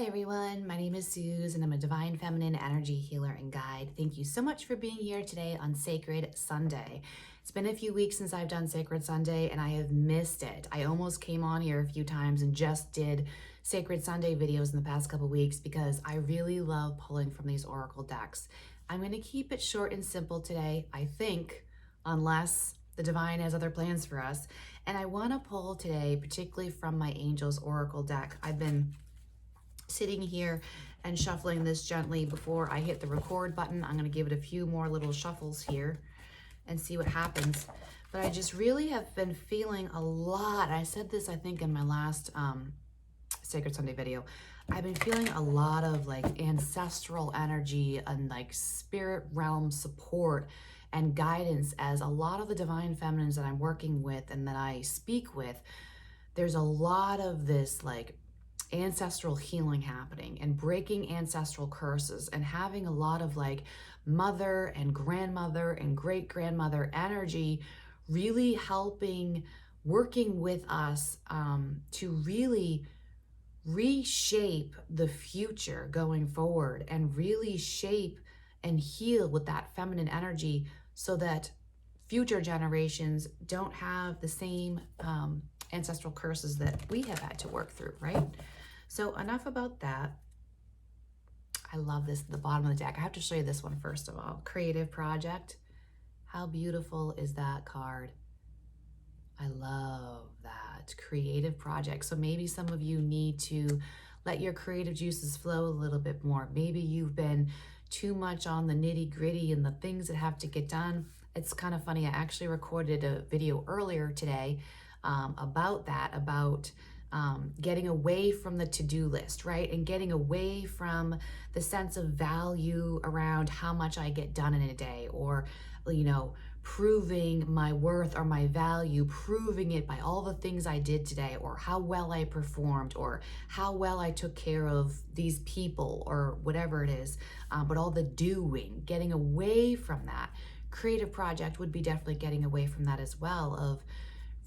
Hi everyone, my name is Suze and I'm a Divine Feminine Energy Healer and Guide. Thank you so much for being here today on Sacred Sunday. It's been a few weeks since I've done Sacred Sunday and I have missed it. I almost came on here a few times and just did Sacred Sunday videos in the past couple weeks because I really love pulling from these oracle decks. I'm going to keep it short and simple today, I think, unless the Divine has other plans for us. And I want to pull today, particularly from my Angels Oracle deck. I've been sitting here and shuffling this gently before I hit the record button. I'm going to give it a few more little shuffles here and see what happens. But I just really have been feeling a lot. I said this, I think, in my last Sacred Sunday video. I've been feeling a lot of like ancestral energy and like spirit realm support and guidance as a lot of the divine feminines that I'm working with and that I speak with. There's a lot of this like ancestral healing happening and breaking ancestral curses and having a lot of like mother and grandmother and great grandmother energy really helping, working with us to really reshape the future going forward and really shape and heal with that feminine energy so that future generations don't have the same ancestral curses that we have had to work through, right? So enough about that. I love this, the bottom of the deck. I have to show you this one first of all. Creative project. How beautiful is that card? I love that. Creative project. So maybe some of you need to let your creative juices flow a little bit more. Maybe you've been too much on the nitty gritty and the things that have to get done. It's kind of funny. I actually recorded a video earlier today about that, about getting away from the to-do list, right? And getting away from the sense of value around how much I get done in a day, or, you know, proving my worth or my value, proving it by all the things I did today, or how well I performed, or how well I took care of these people, or whatever it is. But all the doing, getting away from that. Creative project would be definitely getting away from that as well, of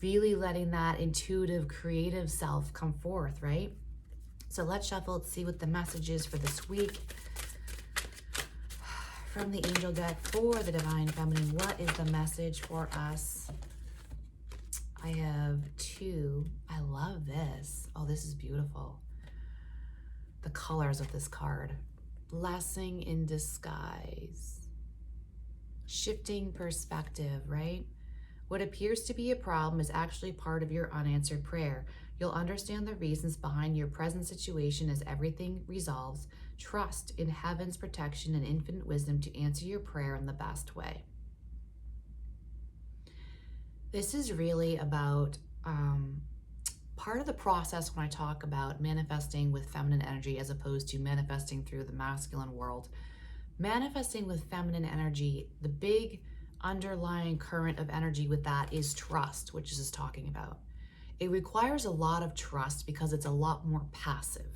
really letting that intuitive, creative self come forth, right? So let's shuffle, let's see what the message is for this week. From the angel deck for the divine feminine, what is the message for us? I have two. I love this. Oh, this is beautiful. The colors of this card. Blessing in disguise. Shifting perspective, right? What appears to be a problem is actually part of your unanswered prayer. You'll understand the reasons behind your present situation as everything resolves. Trust in heaven's protection and infinite wisdom to answer your prayer in the best way. This is really about part of the process when I talk about manifesting with feminine energy as opposed to manifesting through the masculine world. Manifesting with feminine energy, the big underlying current of energy with that is trust, which this is talking about. It requires a lot of trust because it's a lot more passive,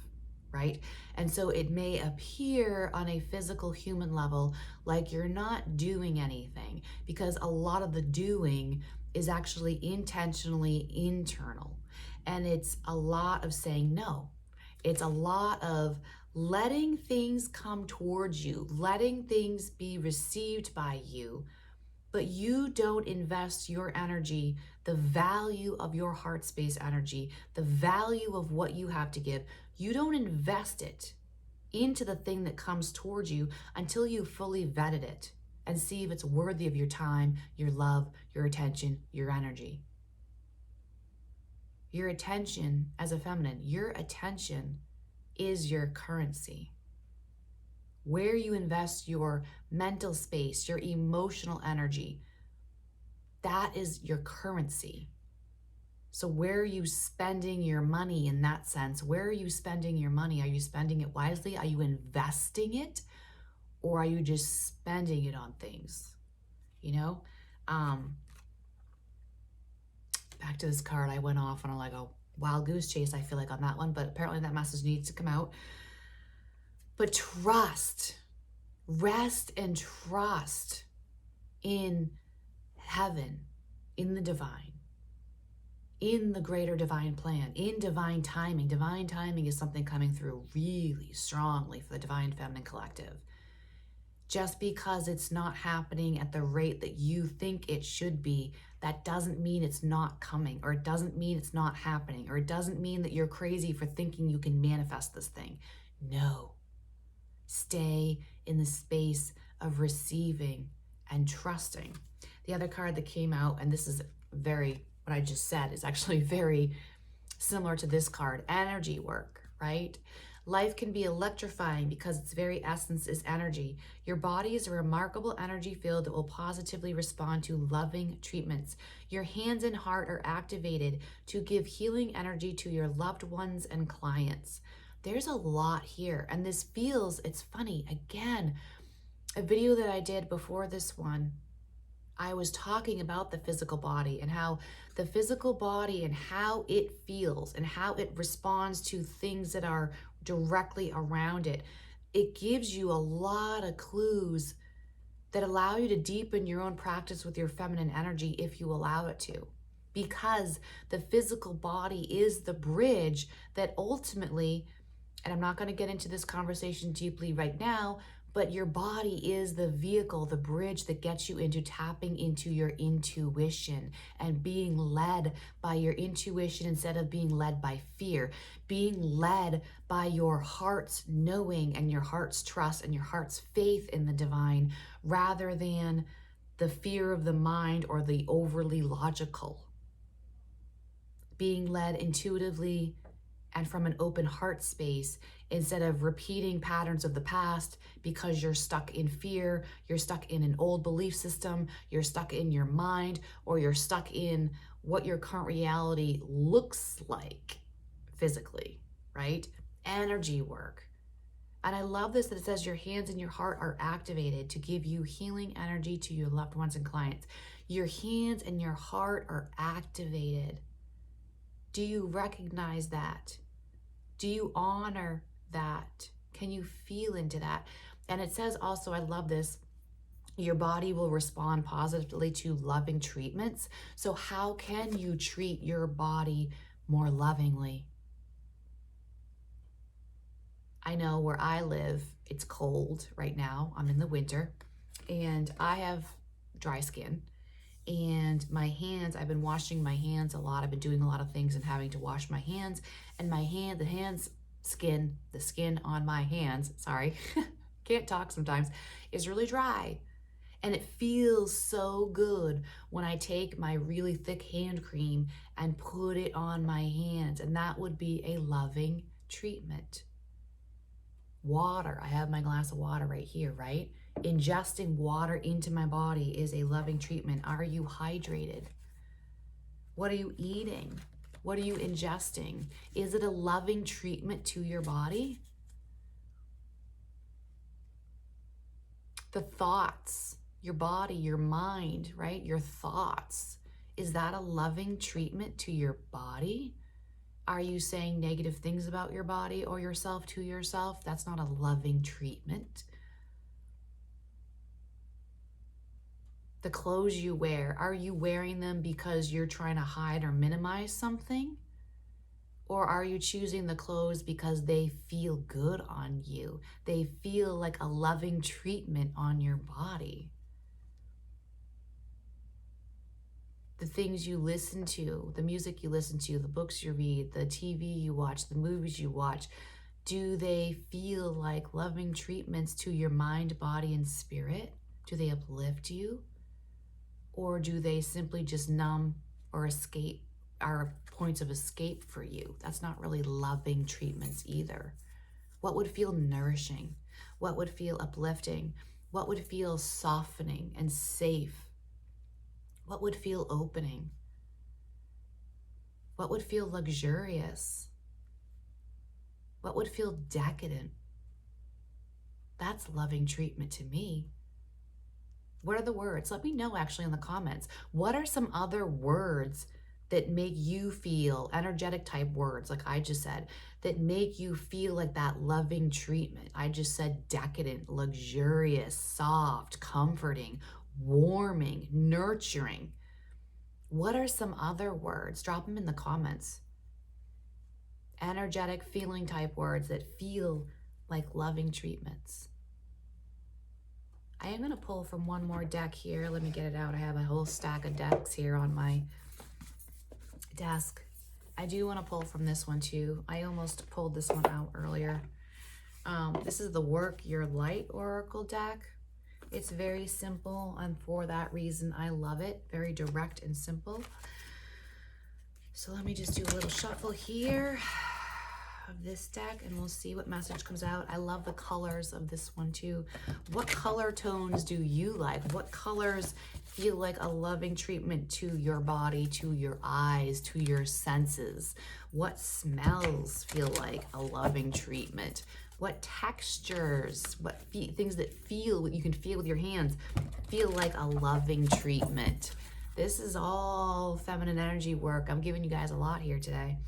right? And so it may appear on a physical human level like you're not doing anything because a lot of the doing is actually intentionally internal. And it's a lot of saying no. It's a lot of letting things come towards you, letting things be received by you, but you don't invest your energy, the value of your heart space energy, the value of what you have to give. You don't invest it into the thing that comes towards you until you fully vetted it and see if it's worthy of your time, your love, your attention, your energy. Your attention as a feminine, your attention is your currency. Where you invest your mental space, your emotional energy, that is your currency. So where are you spending your money in that sense? Where are you spending your money? Are you spending it wisely? Are you investing it? Or are you just spending it on things? You know? Back to this card, I went off on like a wild goose chase, I feel like, on that one, but apparently that message needs to come out. But trust, rest and trust in heaven, in the divine. in the greater divine plan, in divine timing. Divine timing is something coming through really strongly for the Divine Feminine Collective. Just because it's not happening at the rate that you think it should be, that doesn't mean it's not coming, or it doesn't mean it's not happening, or it doesn't mean that you're crazy for thinking you can manifest this thing. No. Stay in the space of receiving and trusting. The other card that came out, and this is very, what I just said is actually very similar to this card, energy work, right? Life can be electrifying because its very essence is energy. Your body is a remarkable energy field that will positively respond to loving treatments. Your hands and heart are activated to give healing energy to your loved ones and clients. There's a lot here, and this feels, it's funny, again, a video that I did before this one, I was talking about the physical body and how the physical body and how it feels and how it responds to things that are directly around it. It gives you a lot of clues that allow you to deepen your own practice with your feminine energy if you allow it to. Because the physical body is the bridge that ultimately, and I'm not going to get into this conversation deeply right now, but your body is the vehicle, the bridge that gets you into tapping into your intuition and being led by your intuition instead of being led by fear, being led by your heart's knowing and your heart's trust and your heart's faith in the divine rather than the fear of the mind or the overly logical. Being led intuitively and from an open heart space instead of repeating patterns of the past because you're stuck in fear, you're stuck in an old belief system, you're stuck in your mind, or you're stuck in what your current reality looks like physically, right? Energy work. And I love this that it says your hands and your heart are activated to give you healing energy to your loved ones and clients. Your hands and your heart are activated. Do you recognize that? Do you honor that? Can you feel into that? And it says also, I love this, your body will respond positively to loving treatments. So how can you treat your body more lovingly? I know where I live, it's cold right now. I'm in the winter and I have dry skin. And my hands, I've been washing my hands a lot. I've been doing a lot of things and having to wash my hands. And the skin on my hands, sorry, can't talk sometimes, is really dry. And it feels so good when I take my really thick hand cream and put it on my hands. And that would be a loving treatment. Water, I have my glass of water right here, right? Ingesting water into my body is a loving treatment. Are you hydrated? What are you eating? What are you ingesting? Is it a loving treatment to your body? The thoughts, your body, your mind, right? Your thoughts. Is that a loving treatment to your body? Are you saying negative things about your body or yourself to yourself? That's not a loving treatment. The clothes you wear, are you wearing them because you're trying to hide or minimize something? Or are you choosing the clothes because they feel good on you? They feel like a loving treatment on your body. The things you listen to, the music you listen to, the books you read, the TV you watch, the movies you watch, do they feel like loving treatments to your mind, body, and spirit? Do they uplift you? Or do they simply just numb or escape, are points of escape for you? That's not really loving treatments either. What would feel nourishing? What would feel uplifting? What would feel softening and safe? What would feel opening? What would feel luxurious? What would feel decadent? That's loving treatment to me. What are the words? Let me know actually in the comments. What are some other words that make you feel, energetic type words, like I just said, that make you feel like that loving treatment? I just said decadent, luxurious, soft, comforting, warming, nurturing. What are some other words? Drop them in the comments. Energetic feeling type words that feel like loving treatments. I am going to pull from one more deck here. Let me get it out. I have a whole stack of decks here on my desk. I do want to pull from this one too. I almost pulled this one out earlier. This is the Work Your Light Oracle deck. It's very simple, and for that reason, I love it. Very direct and simple. So let me just do a little shuffle here of this deck, and we'll see what message comes out. I love the colors of this one too. What color tones do you like? What colors feel like a loving treatment to your body, to your eyes, to your senses? What smells feel like a loving treatment? What textures, what things that feel, what you can feel with your hands, feel like a loving treatment? This is all feminine energy work. I'm giving you guys a lot here today.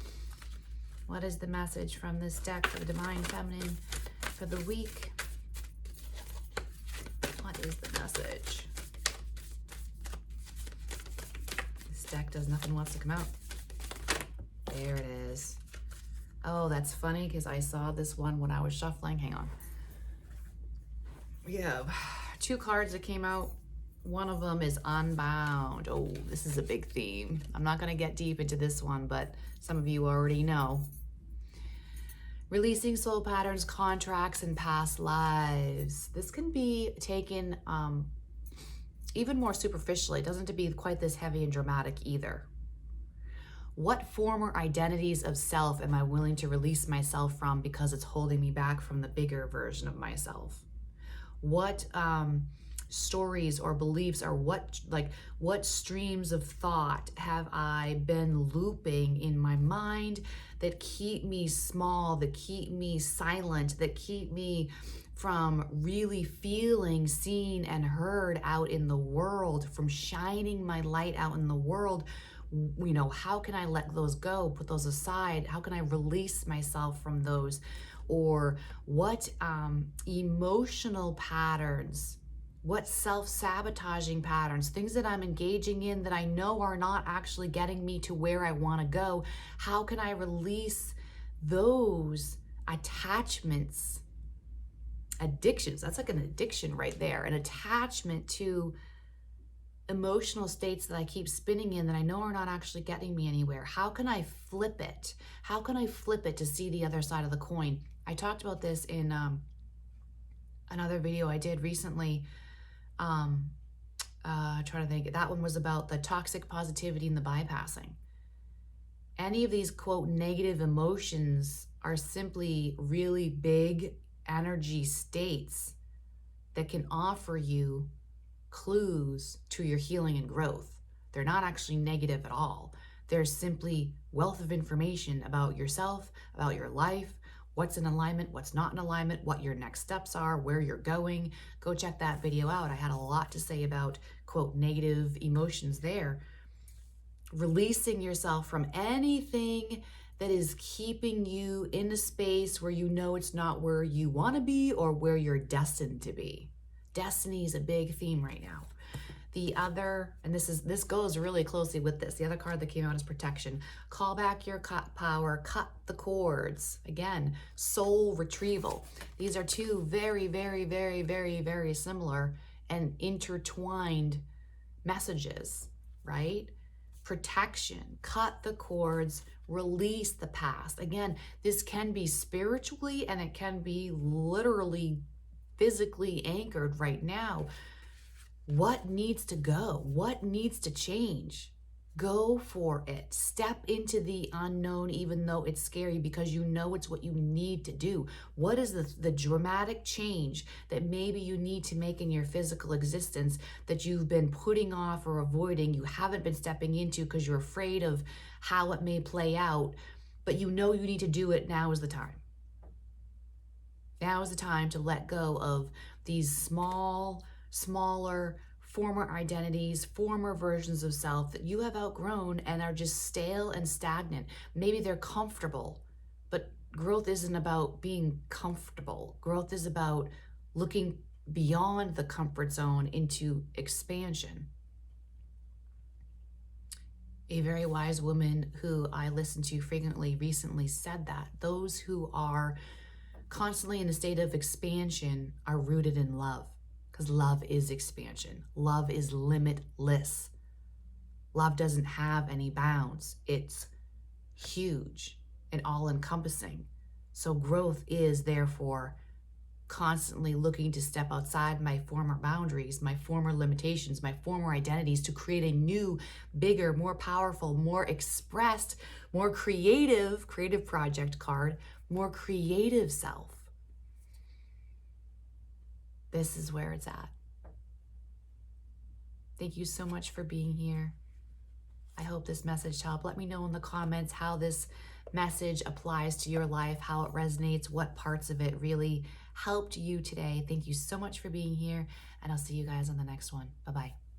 What is the message from this deck for the Divine Feminine for the week? What is the message? This deck does nothing wants to come out. There it is. Oh, that's funny because I saw this one when I was shuffling. Hang on. We have 2 cards that came out. One of them is Unbound. Oh, this is a big theme. I'm not going to get deep into this one, but some of you already know. Releasing soul patterns, contracts, and past lives. This can be taken even more superficially. It doesn't have to be quite this heavy and dramatic either. What former identities of self am I willing to release myself from because it's holding me back from the bigger version of myself? What stories or beliefs or what streams of thought have I been looping in my mind that keep me small, that keep me silent, that keep me from really feeling seen and heard out in the world, from shining my light out in the world? You know, how can I let those go, put those aside? How can I release myself from those? Or what emotional patterns, what self-sabotaging patterns, things that I'm engaging in that I know are not actually getting me to where I want to go? How can I release those attachments, addictions? That's like an addiction right there, an attachment to emotional states that I keep spinning in that I know are not actually getting me anywhere. How can I flip it? How can I flip it to see the other side of the coin? I talked about this in another video I did recently. Trying to think. That one was about the toxic positivity and the bypassing. Any of these, quote, negative emotions are simply really big energy states that can offer you clues to your healing and growth. They're not actually negative at all. They're simply wealth of information about yourself, about your life, what's in alignment, what's not in alignment, what your next steps are, where you're going. Go check that video out. I had a lot to say about, quote, negative emotions there. Releasing yourself from anything that is keeping you in a space where you know it's not where you want to be or where you're destined to be. Destiny is a big theme right now. The other, and this goes really closely with this, the other card that came out is protection. Call back your power, cut the cords. Again, soul retrieval. These are 2 very, very, very, very, very similar and intertwined messages, right? Protection, cut the cords, release the past. Again, this can be spiritually and it can be literally physically anchored right now. What needs to go? What needs to change? Go for it. Step into the unknown, even though it's scary, because you know it's what you need to do. What is the dramatic change that maybe you need to make in your physical existence that you've been putting off or avoiding, you haven't been stepping into because you're afraid of how it may play out, but you know you need to do it? Now is the time. Now is the time to let go of these smaller, former identities, former versions of self that you have outgrown and are just stale and stagnant. Maybe they're comfortable, but growth isn't about being comfortable. Growth is about looking beyond the comfort zone into expansion. A very wise woman who I listen to frequently recently said that those who are constantly in a state of expansion are rooted in love, because love is expansion. Love is limitless. Love doesn't have any bounds. It's huge and all encompassing. So growth is therefore constantly looking to step outside my former boundaries, my former limitations, my former identities to create a new, bigger, more powerful, more expressed, more creative project card, more creative self. This is where it's at. Thank you so much for being here. I hope this message helped. Let me know in the comments how this message applies to your life, how it resonates, what parts of it really helped you today. Thank you so much for being here, and I'll see you guys on the next one. Bye-bye.